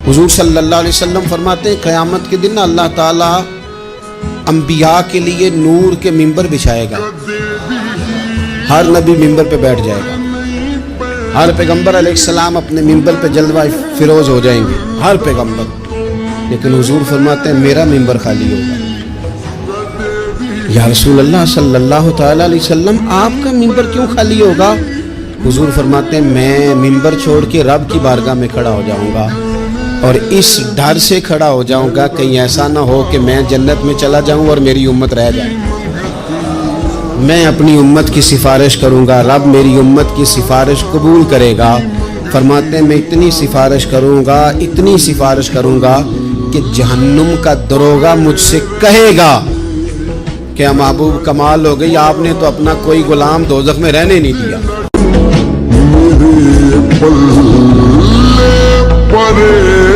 حضور صلی اللہ علیہ وسلم فرماتے ہیں قیامت کے دن اللہ تعالیٰ انبیاء کے لیے نور کے ممبر بچھائے گا، ہر نبی ممبر پہ بیٹھ جائے گا، ہر پیغمبر علیہ السلام اپنے ممبر پہ جلوہ فروز ہو جائیں گے، ہر پیغمبر، لیکن حضور فرماتے ہیں میرا ممبر خالی ہوگا۔ یا رسول اللہ صلی اللہ تعالیٰ علیہ وسلم آپ کا ممبر کیوں خالی ہوگا؟ حضور فرماتے ہیں میں ممبر چھوڑ کے رب کی بارگاہ میں کھڑا ہو جاؤں گا، اور اس ڈر سے کھڑا ہو جاؤں گا کہیں ایسا نہ ہو کہ میں جنت میں چلا جاؤں اور میری امت رہ جائے۔ میں اپنی امت کی سفارش کروں گا، رب میری امت کی سفارش قبول کرے گا۔ فرماتے ہیں میں اتنی سفارش کروں گا، اتنی سفارش کروں گا کہ جہنم کا دروغہ مجھ سے کہے گا کہ محبوب کمال ہو گئی، آپ نے تو اپنا کوئی غلام دوزخ میں رہنے نہیں دیا۔ میرے پلے پڑے